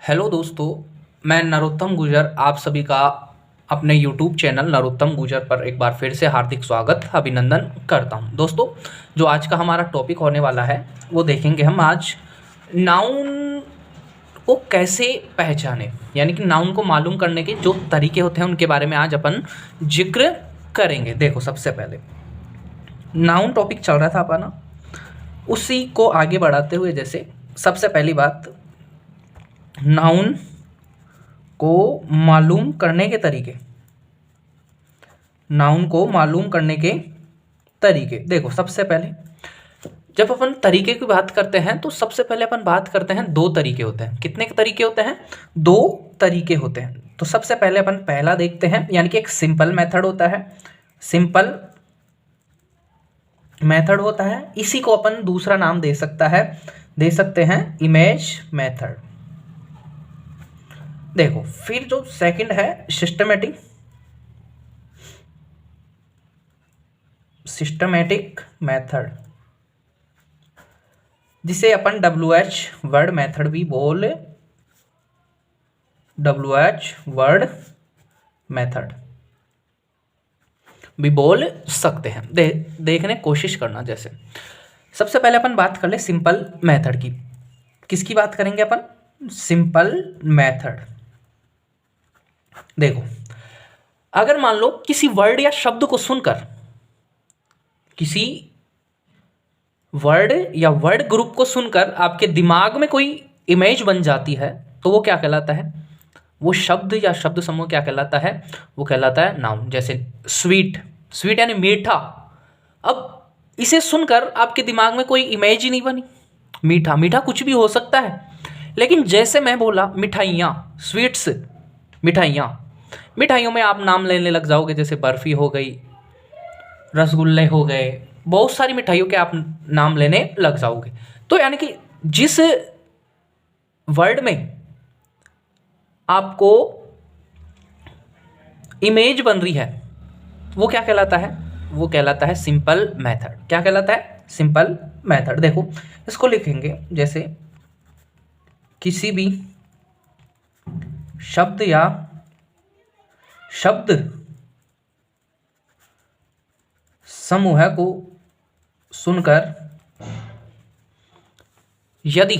Hello दोस्तों, मैं नरोत्तम गुजर आप सभी का अपने यूट्यूब चैनल नरोत्तम गुजर पर एक बार फिर से हार्दिक स्वागत अभिनंदन करता हूं। दोस्तों, जो आज का हमारा टॉपिक होने वाला है वो देखेंगे हम आज नाउन को कैसे पहचाने, यानी कि नाउन को मालूम करने के जो तरीके होते हैं उनके बारे में आज अपन जिक्र करेंगे। देखो, सबसे पहले नाउन टॉपिक चल रहा था अपना, उसी को आगे बढ़ाते हुए जैसे सबसे पहली बात, नाउन को मालूम करने के तरीके। नाउन को मालूम करने के तरीके देखो, सबसे पहले जब अपन तरीके की बात करते हैं तो सबसे पहले अपन बात करते हैं दो तरीके होते हैं। कितने के तरीके होते हैं? दो तरीके होते हैं। तो सबसे पहले अपन पहला देखते हैं, यानी कि एक सिंपल मेथड होता है। सिंपल मेथड होता है, इसी को अपन दूसरा नाम दे सकते हैं इमेज मेथड। देखो, फिर जो सेकंड है सिस्टमैटिक मेथड, जिसे अपन WH वर्ड मेथड भी बोल सकते हैं। देखने कोशिश करना। जैसे सबसे पहले अपन बात कर ले सिंपल मेथड की। किसकी बात करेंगे अपन? Simple method. देखो, अगर मान लो किसी वर्ड या शब्द को सुनकर, किसी वर्ड या वर्ड ग्रुप को सुनकर आपके दिमाग में कोई इमेज बन जाती है, तो वो क्या कहलाता है? वो शब्द या शब्द समूह क्या कहलाता है? वो कहलाता है नाउन। जैसे स्वीट यानी मीठा। अब इसे सुनकर आपके दिमाग में कोई इमेज ही नहीं बनी। मीठा कुछ भी हो सकता है, लेकिन जैसे मैं बोला मिठाइयाँ, स्वीट्स, मिठाइयों में आप नाम लेने लग जाओगे। जैसे बर्फी हो गई, रसगुल्ले हो गए, बहुत सारी मिठाइयों के आप नाम लेने लग जाओगे। तो यानी कि जिस वर्ड में आपको इमेज बन रही है वो क्या कहलाता है? वो कहलाता है सिंपल मेथड। क्या कहलाता है? Simple method. देखो, इसको लिखेंगे जैसे किसी भी शब्द या शब्द समूह को सुनकर यदि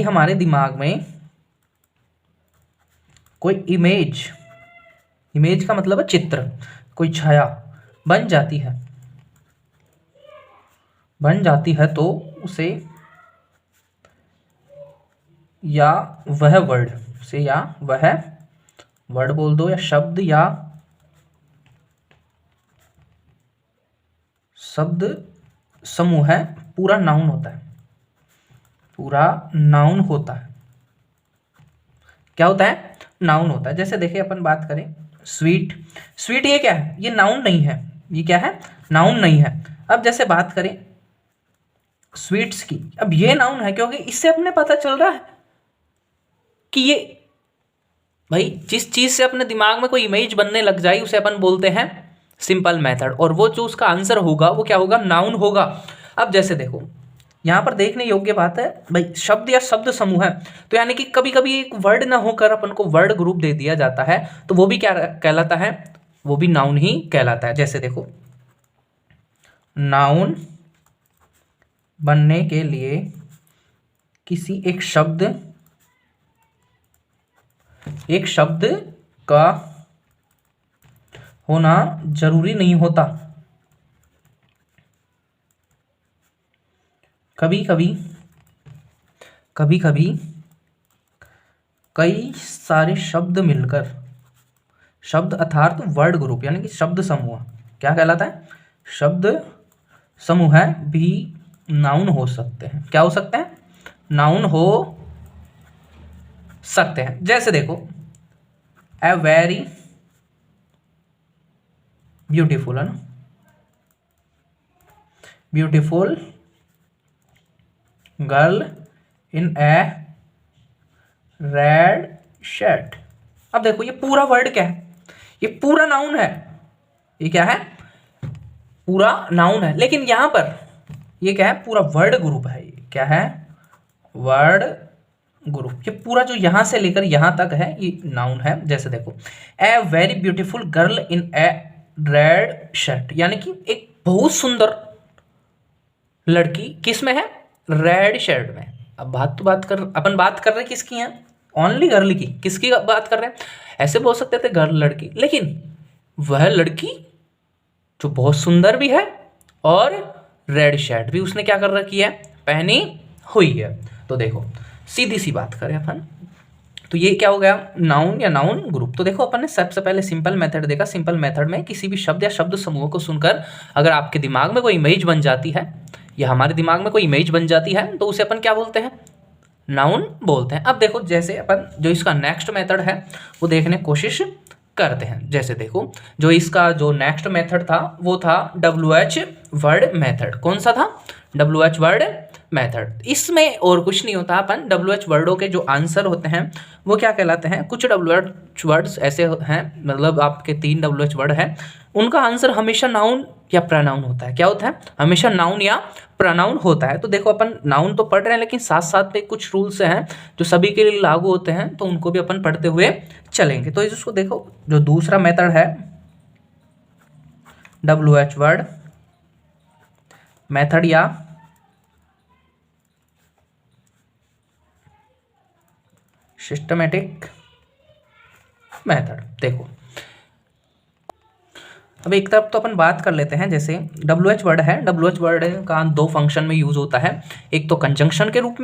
हमारे दिमाग में कोई इमेज का मतलब है चित्र, कोई छाया बन जाती है तो उसे या वह वर्ड बोल दो, या शब्द या शब्द समूह है, पूरा नाउन होता है। क्या होता है? नाउन होता है। जैसे देखिए, अपन बात करें स्वीट, ये क्या है? ये नाउन नहीं है। ये क्या है? नाउन नहीं है। अब जैसे बात करें स्वीट्स की, अब ये नाउन है क्योंकि इससे अपने पता चल रहा है कि ये, भाई, जिस चीज से अपने दिमाग में कोई इमेज बनने लग जाए उसे अपन बोलते हैं सिंपल मेथड, और वो जो उसका आंसर होगा वो क्या होगा? नाउन होगा। अब जैसे देखो, यहां पर देखने योग्य बात है भाई, शब्द या शब्द समूह है, तो यानी कि कभी कभी एक वर्ड ना होकर अपन को वर्ड ग्रुप दे दिया जाता है, तो वो भी क्या कहलाता है? वो भी नाउन ही कहलाता है। जैसे देखो, नाउन बनने के लिए किसी एक शब्द का होना जरूरी नहीं होता। कभी कभी कई सारे शब्द मिलकर, शब्द अर्थात वर्ड ग्रुप यानी कि शब्द समूह क्या कहलाता है? शब्द समूह भी नाउन हो सकते हैं। क्या हो सकते हैं? नाउन हो सकते हैं। जैसे देखो, ए वेरी ब्यूटीफुल, है ना? Beautiful girl in A red shirt. अब देखो, ये पूरा वर्ड क्या है? ये पूरा नाउन है। ये क्या है? पूरा नाउन है, लेकिन यहाँ पर ये क्या है, पूरा वर्ड ग्रुप है। ये क्या है, वर्ड ग्रुप। ये पूरा जो यहाँ से लेकर यहाँ तक है ये नाउन है। जैसे देखो, a very beautiful girl in A red shirt, यानी कि एक बहुत सुंदर लड़की किस में है, रेड शर्ट में। अब अपन बात कर रहे किसकी है, ओनली गर्ल की। किसकी बात कर रहे हैं, ऐसे बोल सकते थे गर्ल लड़की, लेकिन वह लड़की जो बहुत सुंदर भी है और रेड शर्ट भी उसने क्या कर रखी है, पहनी हुई है। तो देखो सीधी सी बात करें अपन, तो ये क्या हो गया, नाउन या नाउन ग्रुप। तो देखो अपन ने सबसे पहले सिंपल मेथड देखा। सिंपल मेथड में किसी भी शब्द या शब्द समूह को सुनकर अगर आपके दिमाग में कोई इमेज बन जाती है या हमारे दिमाग में कोई इमेज बन जाती है तो उसे अपन क्या बोलते हैं, नाउन बोलते हैं। अब देखो जैसे अपन जो इसका नेक्स्ट मेथड है वो देखने की कोशिश करते हैं। जैसे देखो, जो इसका जो नेक्स्ट मेथड था वो था WH वर्ड मेथड। कौन सा था, WH वर्ड मेथड। इसमें और कुछ नहीं होता, अपन WH वर्डों के जो आंसर होते हैं वो क्या कहलाते हैं, कुछ WH वर्ड्स ऐसे हैं, मतलब आपके 3 WH वर्ड हैं, उनका आंसर हमेशा नाउन या प्रनाउन होता है। क्या होता है, हमेशा नाउन या प्रनाउन होता है। तो देखो अपन नाउन तो पढ़ रहे हैं, लेकिन साथ साथ में कुछ रूल्स हैं जो सभी के लिए लागू होते हैं, तो उनको भी अपन पढ़ते हुए चलेंगे। तो इसको देखो, जो दूसरा मेथड है WH वर्ड मेथड या सिस्टमेटिक मेथड। देखो अब एक तरफ तो अपन बात कर लेते हैं, जैसे WH वर्ड है, WH वर्ड का 2 फंक्शन में यूज होता है। एक तो कंजंक्शन के रूप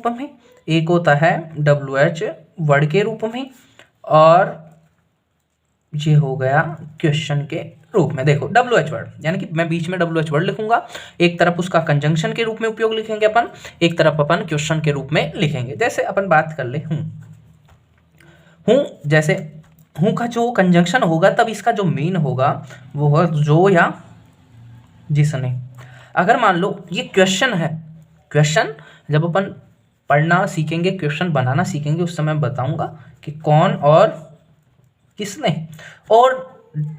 में, एक होता है WH वर्ड के रूप में, और ये हो गया क्वेश्चन के रूप में। देखो WH वर्ड यानी कि मैं बीच में WH वर्ड लिखूंगा, एक तरफ उसका कंजंक्शन के रूप में उपयोग लिखेंगे अपन, एक तरफ अपन क्वेश्चन के रूप में लिखेंगे। जैसे अपन बात कर ले हूँ, जैसे हूँ का जो कंजंक्शन होगा तब इसका जो मीन होगा वो होगा जो या जिसने। अगर मान लो ये क्वेश्चन है, क्वेश्चन जब अपन पढ़ना सीखेंगे, क्वेश्चन बनाना सीखेंगे, उस समय बताऊंगा कि कौन और किसने। और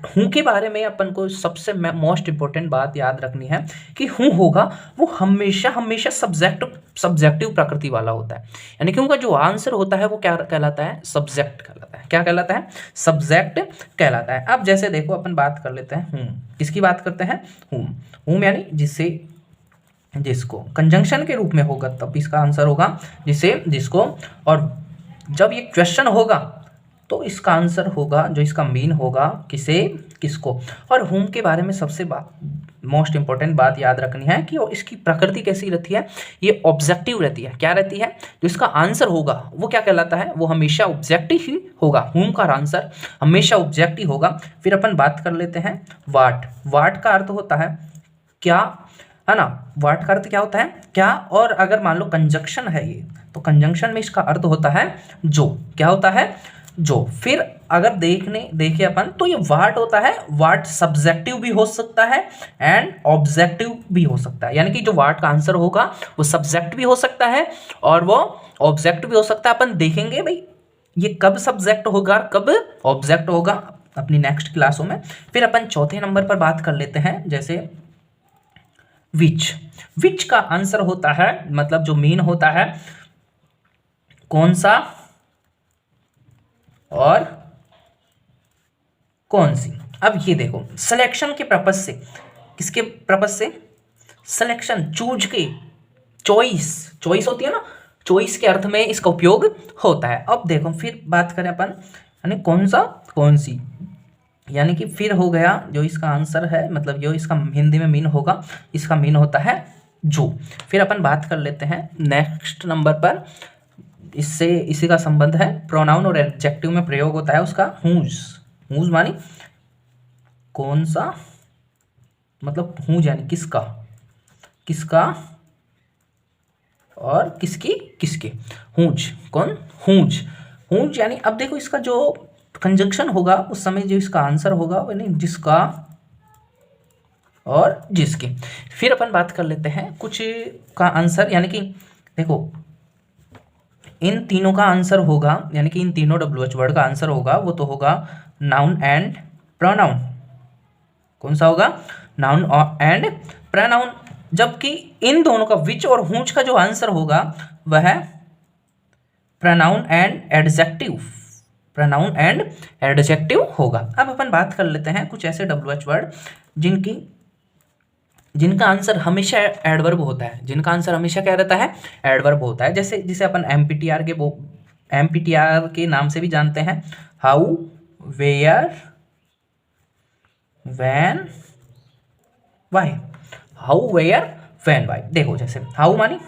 हूँ के बारे में अपन को सबसे मोस्ट इंपॉर्टेंट बात याद रखनी है कि हूँ होगा वो हमेशा सब्जेक्टिव प्रकृति वाला होता है, यानी कि उनका जो आंसर होता है वो क्या कहलाता है, सब्जेक्ट कहलाता है। क्या कहलाता है, सब्जेक्ट कहलाता है। अब जैसे देखो अपन बात कर लेते हैं हूँ, किसकी बात करते हैं, हूँ यानी जिसे, जिसको। कंजंक्शन के रूप में होगा तब इसका आंसर होगा जिसे, जिसको। और जब ये क्वेश्चन होगा तो इसका आंसर होगा, जो इसका मीन होगा, किसे, किसको। और हुम के बारे में सबसे मोस्ट इंपॉर्टेंट बात याद रखनी है कि इसकी प्रकृति कैसी रहती है, ये ऑब्जेक्टिव रहती है। क्या रहती है, जो इसका आंसर होगा वो क्या कहलाता है, वो हमेशा ऑब्जेक्टिव ही होगा। हुम का आंसर हमेशा ऑब्जेक्टिव होगा। फिर अपन बात कर लेते हैं वाट। वाट का अर्थ होता है क्या, है ना, वाट का अर्थ क्या होता है, क्या। और अगर मान लो कंजंक्शन है ये, तो कंजंक्शन में इसका अर्थ होता है जो। क्या होता है, जो। फिर अगर देखे अपन तो ये वाट होता है, वाट सब्जेक्टिव भी हो सकता है एंड ऑब्जेक्टिव भी हो सकता है, यानी कि जो वाट का आंसर होगा वो सब्जेक्ट भी हो सकता है और वो ऑब्जेक्ट भी हो सकता है। अपन देखेंगे भाई ये कब सब्जेक्ट होगा कब ऑब्जेक्ट होगा अपनी नेक्स्ट क्लासों में। फिर अपन चौथे नंबर पर बात कर लेते हैं, जैसे विच। विच का आंसर होता है, मतलब जो मीन होता है कौन सा और कौन सी। अब ये देखो सिलेक्शन के पर्पज से, किसके पर्पज से, सिलेक्शन, चूज के, चॉइस होती है ना, चॉइस के अर्थ में इसका उपयोग होता है। अब देखो फिर बात करें अपन, यानी कौन सा कौन सी, यानी कि फिर हो गया जो इसका आंसर है, मतलब जो इसका हिंदी में मीन होगा, इसका मीन होता है जो। फिर अपन बात कर लेते हैं नेक्स्ट नंबर पर, इससे इसी का संबंध है, प्रोनाउन और एडजेक्टिव में प्रयोग होता है उसका हुज। हुज मानी कौन सा, मतलब हुज यानी किसका, किसका और किसकी, किसके। हुज कौन, हुज। हुज यानी अब देखो इसका जो कंजंक्शन होगा उस समय जो इसका आंसर होगा वो नहीं, जिसका और जिसके। फिर अपन बात कर लेते हैं कुछ का आंसर, यानी कि देखो इन तीनों का आंसर होगा, यानी कि इन तीनों WH वर्ड का आंसर होगा वो तो होगा नाउन एंड प्रोनाउन। कौन सा होगा, नाउन एंड प्रोनाउन। जबकि इन दोनों का विच और हुच का जो आंसर होगा वह pronoun and adjective, pronoun and adjective होगा। अब अपन बात कर लेते हैं कुछ ऐसे WH वर्ड जिनका आंसर हमेशा एडवर्ब होता है, जिनका आंसर हमेशा क्या रहता है, एडवर्ब होता है। जैसे जिसे अपन एमपीटीआर के नाम से भी जानते हैं, how, where, when, why. How, where, when, why. देखो जैसे हाउ मानी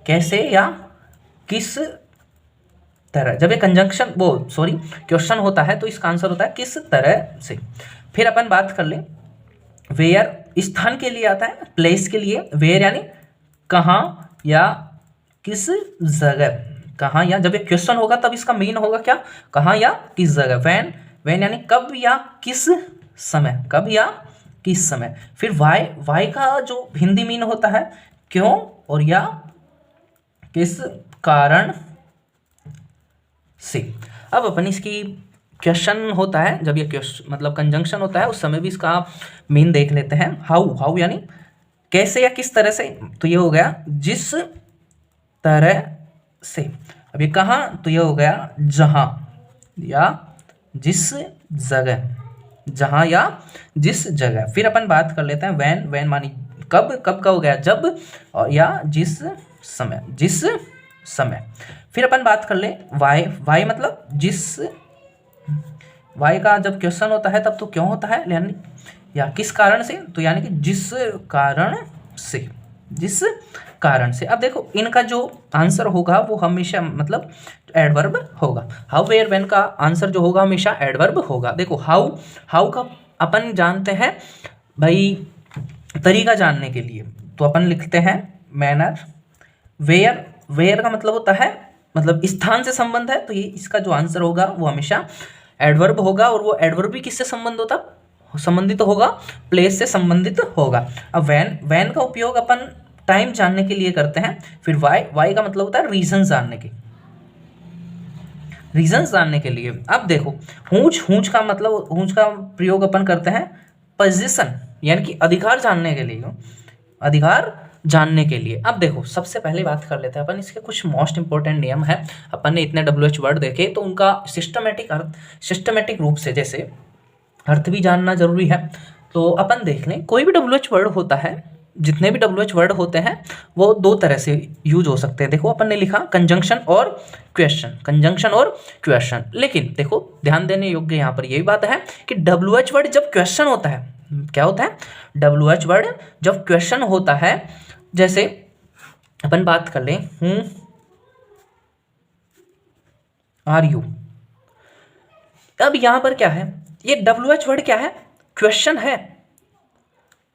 कैसे या किस तरह। जब ये कंजंक्शन क्वेश्चन होता है तो इसका आंसर होता है किस तरह से। फिर अपन बात कर लें, वेयर स्थान के लिए आता है, प्लेस के लिए। वेयर यानी कहाँ या किस जगह, कहाँ या, जब ये क्वेश्चन होगा तब इसका मीन होगा क्या, कहाँ या किस जगह। व्हेन, व्हेन यानी कब या किस समय, कब या किस समय। फिर वाई, वाई का जो हिंदी मीन होता है क्यों और या किस कारण से। अब अपन इसकी क्वेश्चन होता है, जब ये क्वेश्चन मतलब कंजंक्शन होता है उस समय भी इसका मीन देख लेते हैं। हाउ, हाउ यानी कैसे या किस तरह से, तो ये हो गया जिस तरह से। अब ये कहाँ, तो ये हो गया जहाँ या जिस जगह, जहाँ या जिस जगह। फिर अपन बात कर लेते हैं व्हेन, व्हेन मानी कब, कब का हो गया जब, और या जिस समय, जिस समय। फिर अपन बात कर ले वाई, वाई मतलब जिस, वाई का जब क्वेश्चन होता है तब तो क्यों होता है यानी या किस कारण से, तो यानी कि जिस कारण से, जिस कारण से। अब देखो इनका जो आंसर होगा वो हमेशा मतलब एडवर्ब होगा। हाउ, वेयर, व्हेन का आंसर जो होगा हमेशा एडवर्ब होगा। देखो हाउ, हाउ का अपन जानते हैं भाई तरीका जानने के लिए, तो अपन लिखते हैं मैनर। वेयर, वेयर का मतलब होता है मतलब स्थान से संबंध है, तो ये इसका जो आंसर होगा वो हमेशा एडवर्ब होगा। और वो एडवर्ब भी किससे संबंध होता, संबंधित होगा, प्लेस से संबंधित होगा। अब व्हेन, व्हेन का उपयोग अपन टाइम जानने के लिए करते हैं। फिर वाई, वाई का मतलब होता है रीजन जानने के, रीजंस जानने के लिए। अब देखो हूंच, हूंच का मतलब, हूंच का प्रयोग अपन करते हैं पोजीशन यानी कि अधिकार जानने के लिए, अधिकार जानने के लिए। अब देखो सबसे पहले बात कर लेते हैं अपन इसके कुछ मोस्ट इंपॉर्टेंट नियम है। अपन ने इतने WH वर्ड देखे तो उनका सिस्टमेटिक अर्थ, सिस्टमेटिक रूप से जैसे अर्थ भी जानना जरूरी है। तो अपन देख लें कोई भी WH वर्ड होता है, जितने भी WH वर्ड होते हैं वो दो तरह से यूज हो सकते हैं। देखो अपन ने लिखा कंजंक्शन और क्वेश्चन, कंजंक्शन और क्वेश्चन। लेकिन देखो ध्यान देने योग्य यहाँ पर यही बात है कि WH वर्ड जब क्वेश्चन होता है, क्या होता है, WH वर्ड जब क्वेश्चन होता है, जैसे अपन बात कर लें हूँ आर यू। अब यहां पर क्या है, ये WH वर्ड क्या है, क्वेश्चन है।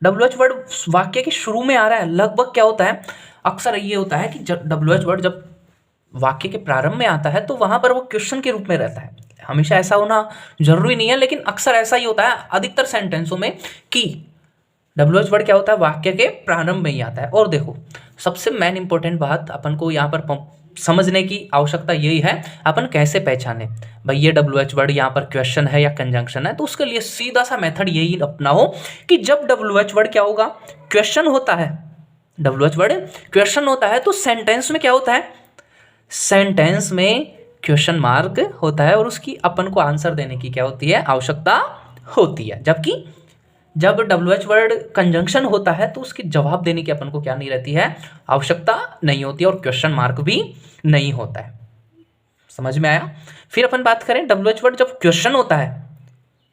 WH वर्ड वाक्य के शुरू में आ रहा है। लगभग क्या होता है, अक्सर ये होता है कि जब WH वर्ड जब वाक्य के प्रारंभ में आता है तो वहां पर वो क्वेश्चन के रूप में रहता है। हमेशा ऐसा होना जरूरी नहीं है, लेकिन अक्सर ऐसा ही होता है अधिकतर सेंटेंसों में कि WH वर्ड क्या होता है, वाक्य के प्रारंभ में ही आता है। और देखो सबसे मेन इंपॉर्टेंट बात अपन को यहाँ पर समझने की आवश्यकता यही है, अपन कैसे पहचाने भाई ये WH वर्ड यहाँ पर क्वेश्चन है या कंजंक्शन है। तो उसके लिए सीधा सा मेथड यही अपनाओ कि जब WH वर्ड क्या होगा, क्वेश्चन होता है, WH वर्ड क्वेश्चन होता है तो सेंटेंस में क्या होता है, सेंटेंस में क्वेश्चन मार्क होता है और उसकी अपन को आंसर देने की क्या होती है, आवश्यकता होती है। जबकि जब WH वर्ड कंजंक्शन होता है तो उसकी जवाब देने की अपन को क्या नहीं रहती है, आवश्यकता नहीं होती और क्वेश्चन मार्क भी नहीं होता है। समझ में आया। फिर अपन बात करें WH वर्ड जब क्वेश्चन होता है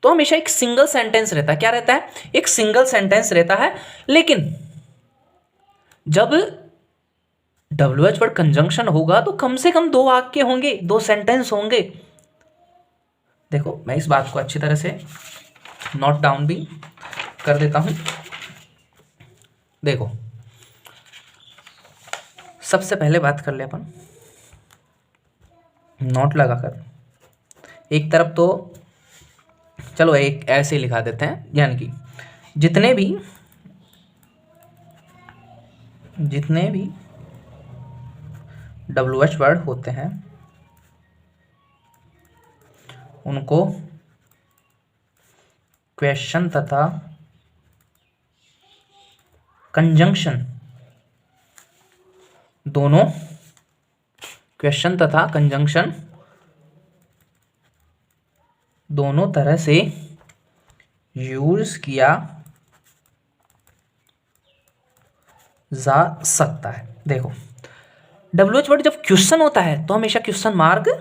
तो हमेशा एक सिंगल सेंटेंस रहता है। क्या रहता है, एक सिंगल सेंटेंस रहता है। लेकिन जब WH वर्ड कंजंक्शन होगा तो कम से कम दो वाक्य होंगे, दो सेंटेंस होंगे। देखो मैं इस बात को अच्छी तरह से नोट डाउन भी कर देता हूं। देखो सबसे पहले बात कर ले अपन नोट लगाकर, एक तरफ तो चलो एक ऐसे लिखा देते हैं, यानी कि जितने भी WH वर्ड होते हैं उनको क्वेश्चन तथा कंजंक्शन दोनों, क्वेश्चन तथा कंजंक्शन दोनों तरह से यूज किया जा सकता है। देखो WH वर्ड जब क्वेश्चन होता है तो हमेशा क्वेश्चन मार्क,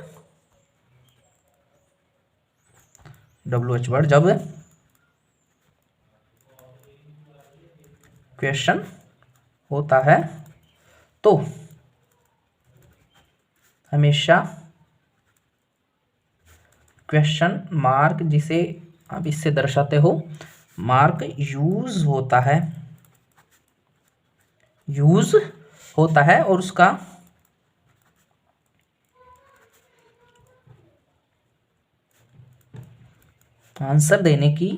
WH वर्ड जब क्वेश्चन होता है तो हमेशा क्वेश्चन मार्क, जिसे आप इससे दर्शाते हो मार्क, यूज होता है और उसका आंसर देने की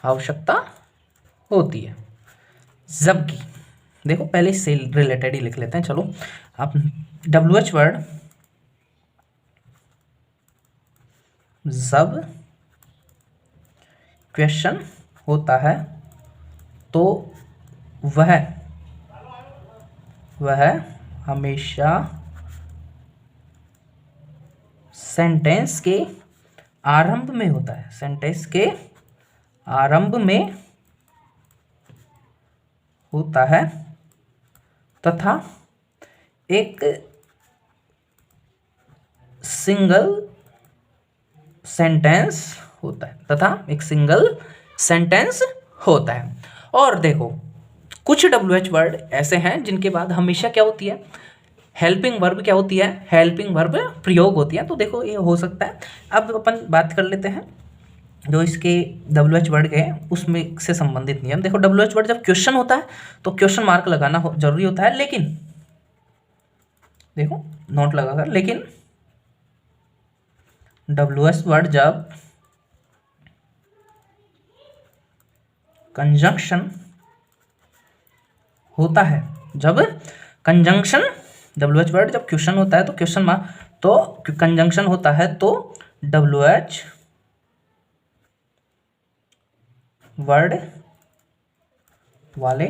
आवश्यकता होती है। जबकि देखो पहले इससे रिलेटेड ही लिख लेते हैं, चलो आप WH वर्ड जब क्वेश्चन होता है तो वह हमेशा सेंटेंस के आरंभ में होता है, सेंटेंस के आरंभ में होता है तथा एक सिंगल सेंटेंस होता है और देखो कुछ WH वर्ड ऐसे हैं जिनके बाद हमेशा क्या होती है, हेल्पिंग वर्ब क्या होती है, हेल्पिंग वर्ब प्रयोग होती है। तो देखो ये हो सकता है। अब अपन बात कर लेते हैं जो इसके WH वर्ड के हैं उसमें से संबंधित नियम। देखो WH वर्ड जब क्वेश्चन होता है तो क्वेश्चन मार्क लगाना जरूरी होता है, लेकिन देखो नोट लगाकर, लेकिन WH वर्ड जब कंजंक्शन होता है, जब कंजंक्शन, WH वर्ड जब क्वेश्चन होता है तो क्वेश्चन मार्क, तो कंजंक्शन होता है तो WH वर्ड वाले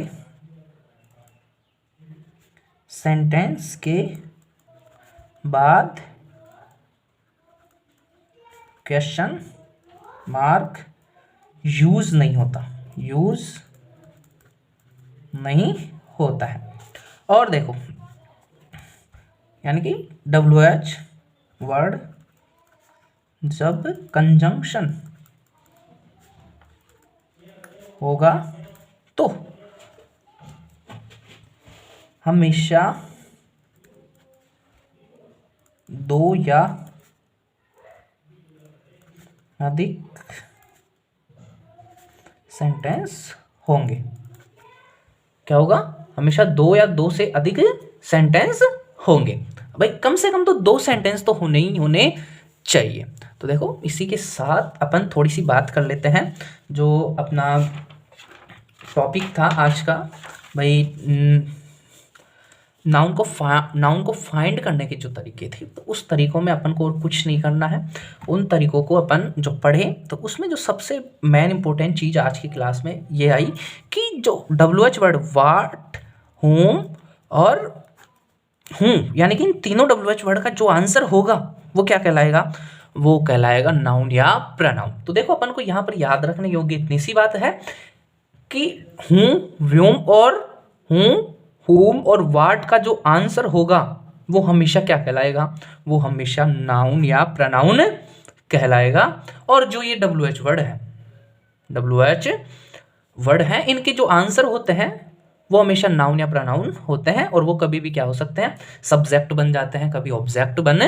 सेंटेंस के बाद क्वेश्चन मार्क यूज नहीं होता है। और देखो यानी कि WH वर्ड जब कंजंक्शन होगा तो हमेशा दो या अधिक सेंटेंस होंगे। क्या होगा, हमेशा दो या दो से अधिक सेंटेंस होंगे। भाई कम से कम तो 2 सेंटेंस तो होने ही होने चाहिए। तो देखो इसी के साथ अपन थोड़ी सी बात कर लेते हैं जो अपना टॉपिक था आज का। भाई नाउन को फाइंड करने के जो तरीके थे, तो उस तरीकों में अपन को और कुछ नहीं करना है। उन तरीकों को अपन जो पढ़े तो उसमें जो सबसे मेन इंपॉर्टेंट चीज़ आज की क्लास में ये आई कि जो WH वर्ड वाट, होम और हूँ, यानी कि इन तीनों WH वर्ड का जो आंसर होगा वो क्या कहलाएगा, वो कहलाएगा नाउन या प्रनाउन। तो देखो अपन को यहाँ पर याद रखने योग्य इतनी सी बात है कि हूँ, व्योम और हूँ, होम और वाट का जो आंसर होगा वो हमेशा क्या कहलाएगा, वो हमेशा नाउन या प्रनाउन कहलाएगा। और जो ये WH वर्ड है इनके जो आंसर होते हैं वो हमेशा नाउन या प्रनाउन होते हैं और वो कभी भी क्या हो सकते हैं, सब्जेक्ट बन जाते हैं, कभी ऑब्जेक्ट बन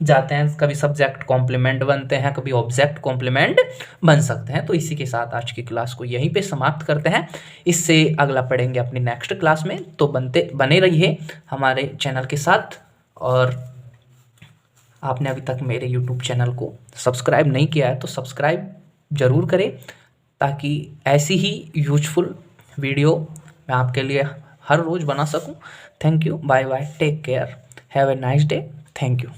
जाते हैं, कभी सब्जेक्ट कॉम्प्लीमेंट बनते हैं, कभी ऑब्जेक्ट कॉम्प्लीमेंट बन सकते हैं। तो इसी के साथ आज की क्लास को यहीं पे समाप्त करते हैं। इससे अगला पढ़ेंगे अपनी नेक्स्ट क्लास में। तो बने रहिए हमारे चैनल के साथ। और आपने अभी तक मेरे यूट्यूब चैनल को सब्सक्राइब नहीं किया है तो सब्सक्राइब ज़रूर करें, ताकि ऐसी ही यूजफुल वीडियो मैं आपके लिए हर रोज़ बना सकूं। Thank you, bye bye, take care, have a nice day, thank you.